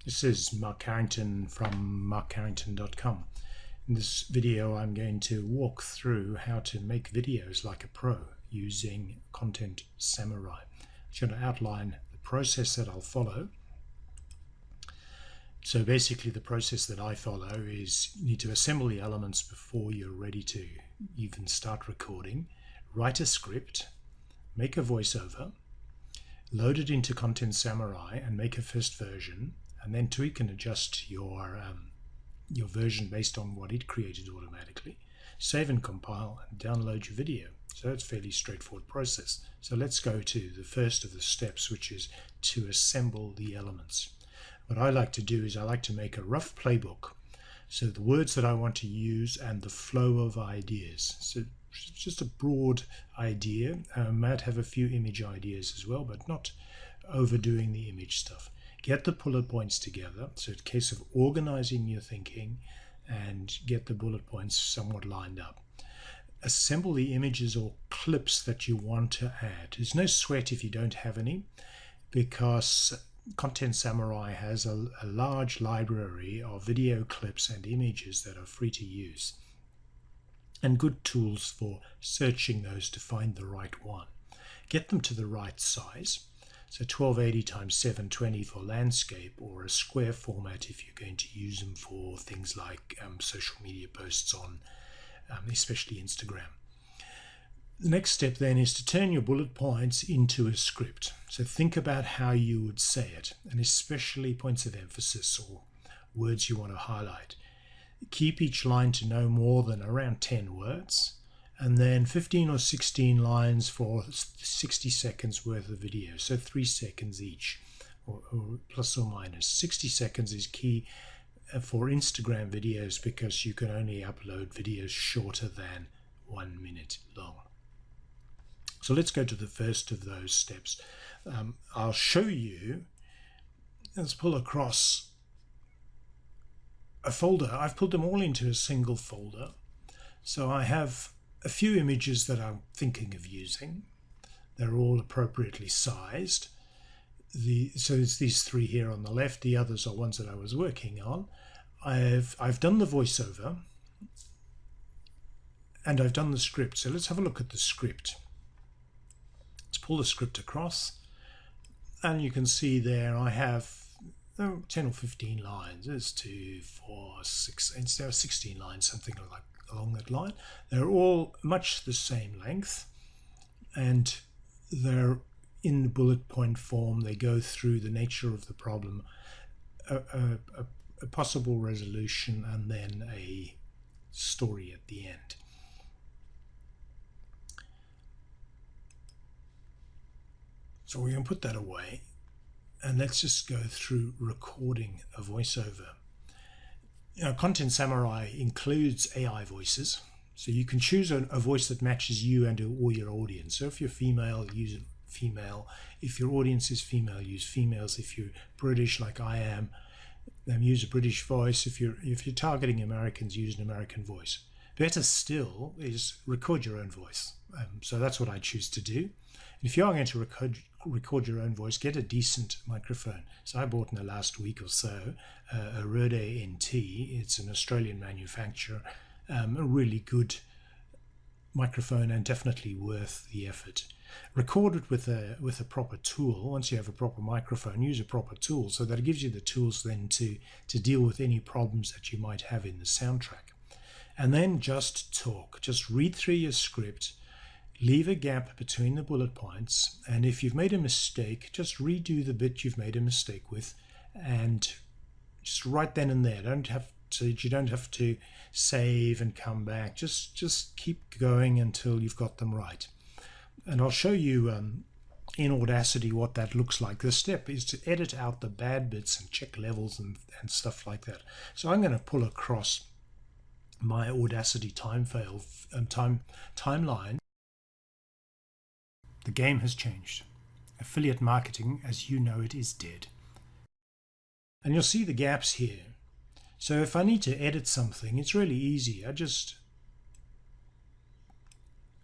This is Mark Carrington from markcarrington.com. In this video I'm going to walk through how to make videos like a pro using Content Samurai. I'm going to outline the process that I'll follow. So basically the process that I follow is you need to assemble the elements before you're ready to even start recording, write a script, make a voiceover, load it into Content Samurai and make a first version, and then tweak and adjust your version based on what it created automatically. Save and compile and download your video. So it's a fairly straightforward process. So let's go to the first of the steps, which is to assemble the elements. What I like to do is I like to make a rough playbook. So the words that I want to use and the flow of ideas. So it's just a broad idea. I might have a few image ideas as well, but not overdoing the image stuff. Get the bullet points together. So it's a case of organizing your thinking and get the bullet points somewhat lined up. Assemble the images or clips that you want to add. There's no sweat if you don't have any, because Content Samurai has a large library of video clips and images that are free to use, and good tools for searching those to find the right one. Get them to the right size. So 1280 times 720 for landscape, or a square format if you're going to use them for things like social media posts on especially Instagram. The next step then is to turn your bullet points into a script. So think about how you would say it, and especially points of emphasis or words you want to highlight. Keep each line to no more than around 10 words, and then 15 or 16 lines for 60 seconds worth of video, so 3 seconds each, or plus or minus. 60 seconds is key for Instagram videos because you can only upload videos shorter than 1 minute long. So let's go to the first of those steps. I'll show you. Let's pull across a folder. I've put them all into a single folder. So I have a few images that I'm thinking of using. They're all appropriately sized. So it's these three here on the left. The others are ones that I was working on. I've done the voiceover and I've done the script. So let's have a look at the script. Let's pull the script across, and you can see there I have 10 or 15 lines. There's 2, 4, 6, instead of 16 lines, something like along that line. They're all much the same length, and they're in the bullet point form. They go through the nature of the problem, a possible resolution, and then a story at the end. So we can put that away, and let's just go through recording a voiceover. Content Samurai includes AI voices, so you can choose a voice that matches you and or your audience. So if you're female, use female. If your audience is female, use females. If you're British like I am, then use a British voice. If you're targeting Americans, use an American voice. Better still is record your own voice. So that's what I choose to do. And if you are going to record your own voice, get a decent microphone. So I bought in the last week or so a Rode NT. It's an Australian manufacturer, a really good microphone and definitely worth the effort. Record it with a proper tool. Once you have a proper microphone, use a proper tool so that it gives you the tools then to deal with any problems that you might have in the soundtrack. And then just talk. Just read through your script. Leave a gap between the bullet points, and if you've made a mistake, just redo the bit you've made a mistake with, and just right then and there. You don't have to save and come back. Just keep going until you've got them right. And I'll show you in Audacity what that looks like. The step is to edit out the bad bits and check levels and stuff like that. So I'm going to pull across my Audacity timeline. The game has changed. Affiliate marketing, as you know it, is dead. And you'll see the gaps here. So if I need to edit something, it's really easy. I just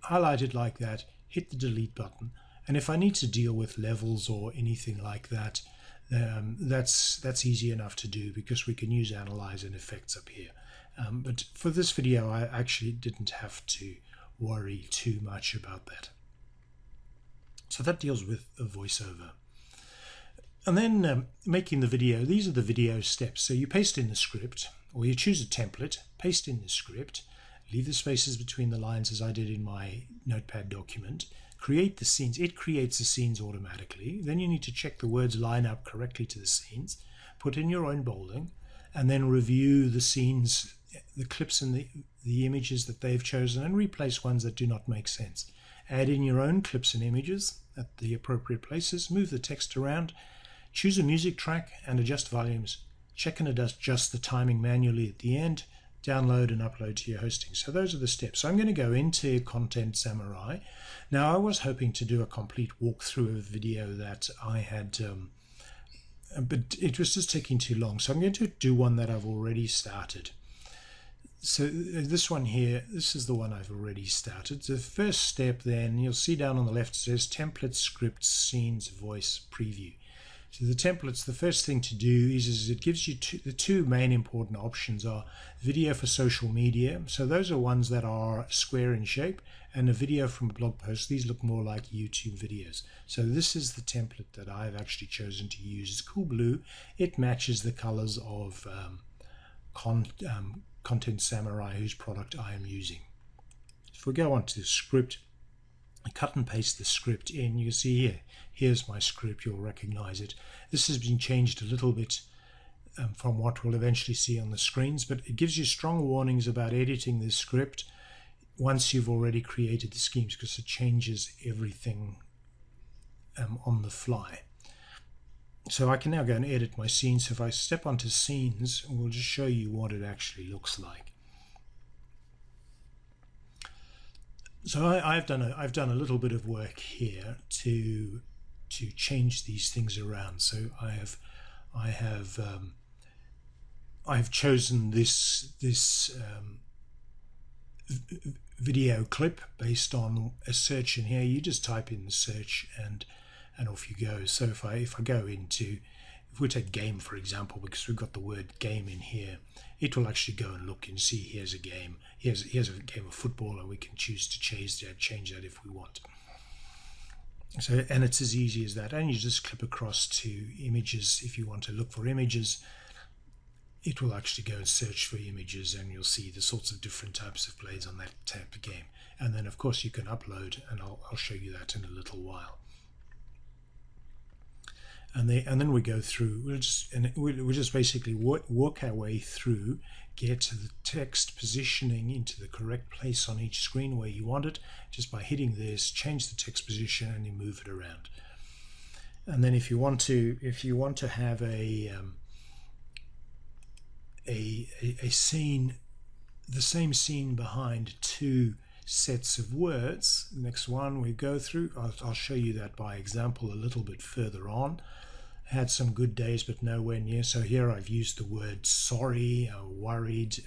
highlight it like that, hit the delete button. And if I need to deal with levels or anything like that, That's easy enough to do because we can use Analyze and Effects up here. But for this video, I actually didn't have to worry too much about that. So that deals with a voiceover. And then making the video, these are the video steps. So you paste in the script, or you choose a template, paste in the script, leave the spaces between the lines as I did in my Notepad document, create the scenes. It creates the scenes automatically. Then you need to check the words line up correctly to the scenes, put in your own bolding, and then review the scenes, the clips and the images that they've chosen, and replace ones that do not make sense. Add in your own clips and images at the appropriate places, move the text around, choose a music track and adjust volumes, check and adjust the timing manually at the end, download and upload to your hosting. So those are the steps. So I'm going to go into Content Samurai. Now I was hoping to do a complete walkthrough of a video that I had, but it was just taking too long. So I'm going to do one that I've already started. So this one here, this is the one I've already started. The first step then, you'll see down on the left, it says Template, Script, Scenes, Voice, Preview. So the templates, the first thing to do is it gives you the two main important options are video for social media. So those are ones that are square in shape, and a video from a blog post. These look more like YouTube videos. So this is the template that I've actually chosen to use. It's cool blue. It matches the colors of Content Samurai, whose product I am using. If we go on to the script, I cut and paste the script in. You can see here, here's my script. You'll recognize it. This has been changed a little bit from what we'll eventually see on the screens, but it gives you strong warnings about editing this script once you've already created the schemes, because it changes everything on the fly. So I can now go and edit my scenes. So if I step onto scenes, we'll just show you what it actually looks like. So I've done a little bit of work here to change these things around. So I have chosen this video clip based on a search in here. You just type in the search and off you go. So if I go into, if we take game for example, because we've got the word game in here, it will actually go and look and see here's a game. Here's a game of football, and we can choose to change that if we want. So, and it's as easy as that. And you just clip across to images. If you want to look for images, it will actually go and search for images, and you'll see the sorts of different types of blades on that type of game. And then of course you can upload, and I'll show you that in a little while. And then we go through. We'll just basically work our way through, get to the text positioning into the correct place on each screen where you want it, just by hitting this, change the text position, and you move it around. And then if you want to have a scene, the same scene behind two sets of words, the next one we go through, I'll show you that by example a little bit further on. Had some good days but nowhere near. So here I've used the word sorry, worried,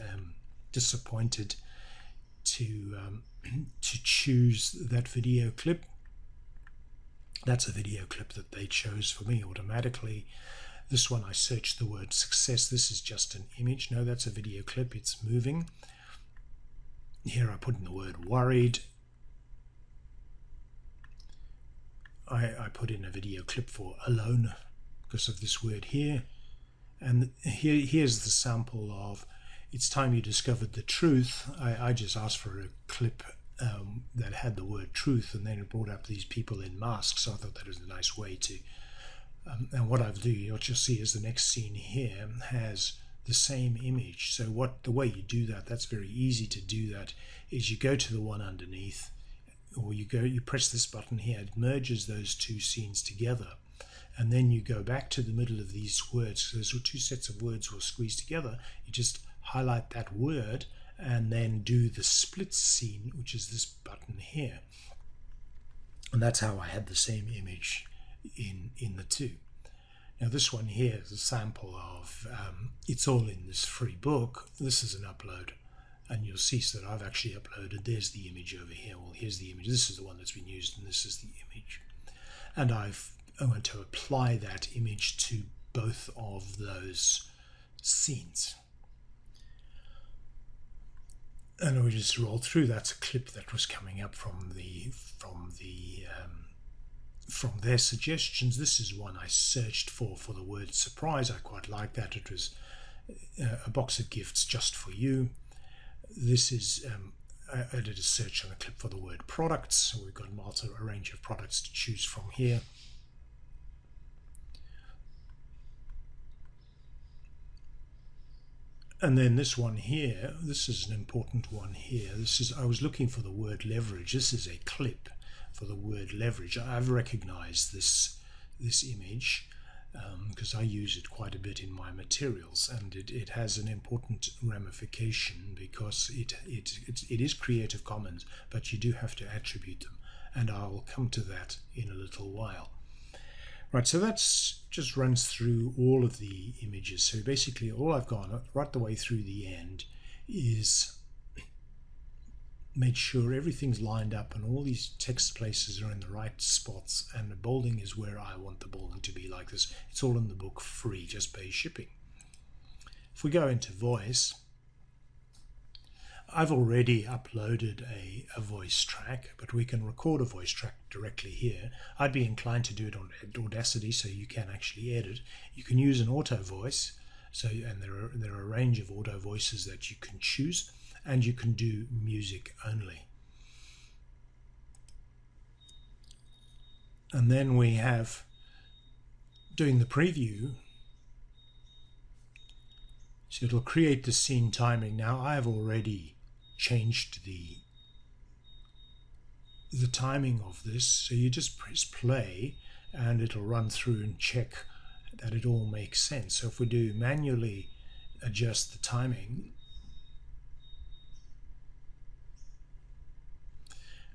disappointed to choose that video clip. That's a video clip that they chose for me automatically. This one I searched the word success. This is just an image. No, that's a video clip. It's moving. Here I put in the word worried. I put in a video clip for alone because of this word here. And here's the sample of It's Time You Discovered the Truth. I just asked for a clip that had the word truth, and then it brought up these people in masks. So I thought that was a nice way to and what I'll do, what you'll see is the next scene here has the same image. So the way you do that, that's very easy to do that, is you go to the one underneath, or you press this button here, it merges those two scenes together, and then you go back to the middle of these words. So those two sets of words will squeeze together. You just highlight that word and then do the split scene, which is this button here. And that's how I had the same image in the two. Now this one here is a sample of, it's all in this free book. This is an upload, and you'll see that I've actually uploaded. There's the image over here. Well, here's the image. This is the one that's been used, and this is the image. And I've I want to apply that image to both of those scenes. And we just roll through. That's a clip that was coming up from their suggestions. This is one I searched for the word surprise. I quite like that. It was a box of gifts just for you. This is I did a search on a clip for the word products. So we've got a range of products to choose from here. And then this one here, this is an important one here. I was looking for the word leverage. This is a clip for the word leverage. I've recognized this image because I use it quite a bit in my materials, and it has an important ramification because it is Creative Commons, but you do have to attribute them, and I'll come to that in a little while. Right, so that's just runs through all of the images. So basically all I've gone right the way through the end is made sure everything's lined up and all these text places are in the right spots, and the bolding is where I want the bolding to be, like this. It's all in the book free, just pay shipping. If we go into voice, I've already uploaded a voice track, but we can record a voice track directly here. I'd be inclined to do it on Audacity, so you can actually edit. You can use an auto voice, and there are a range of auto voices that you can choose, and you can do music only. And then we have doing the preview. So it'll create the scene timing. Now I have already changed the timing of this, so you just press play and it'll run through and check that it all makes sense. So if we do manually adjust the timing,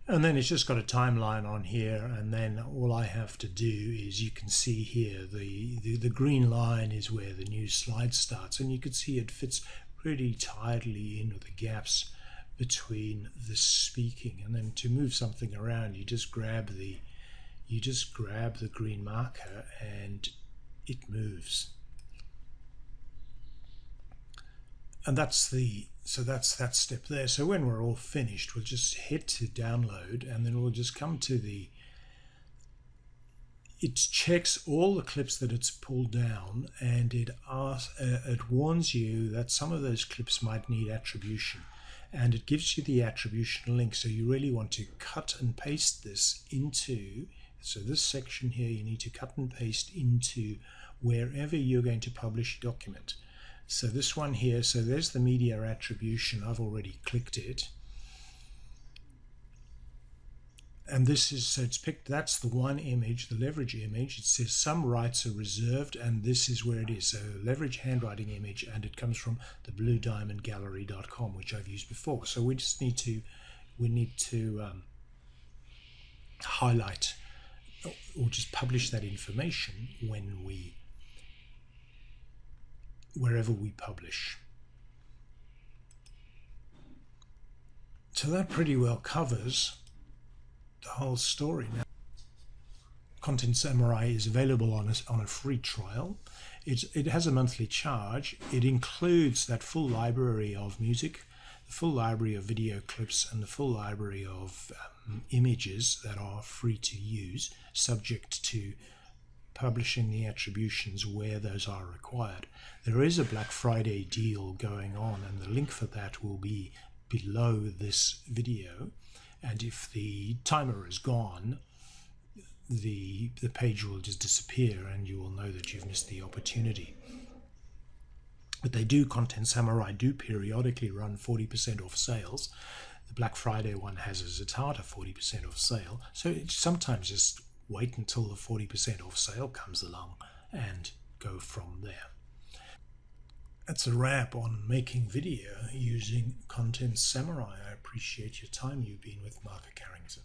and then it's just got a timeline on here, and then all I have to do is, you can see here the green line is where the new slide starts, and you can see it fits pretty tightly in with the gaps between the speaking. And then to move something around, you just grab the green marker and it moves. And that's that step there. So when we're all finished, we'll just hit to download, and then we'll just come to it checks all the clips that it's pulled down, and it warns you that some of those clips might need attribution, and it gives you the attribution link. So you really want to cut and paste this into, so this section here you need to cut and paste into wherever you're going to publish your document. So this one here, so there's the media attribution. I've already clicked it. And this is, so it's picked, that's the one image, the leverage image. It says some rights are reserved, and this is where it is. So leverage handwriting image, and it comes from the bluediamondgallery.com, which I've used before. So we just need to highlight or just publish that information wherever we publish. So that pretty well covers the whole story. Now, Content Samurai is available on a free trial. It has a monthly charge. It includes that full library of music, the full library of video clips, and the full library of images that are free to use, subject to publishing the attributions where those are required. There is a Black Friday deal going on, and the link for that will be below this video. And if the timer is gone, the page will just disappear, and you will know that you've missed the opportunity. But Content Samurai do periodically run 40% off sales. The Black Friday one has as its heart a 40% off sale. So sometimes just wait until the 40% off sale comes along and go from there. That's a wrap on making video using Content Samurai. I appreciate your time. You've been with Mark Carrington.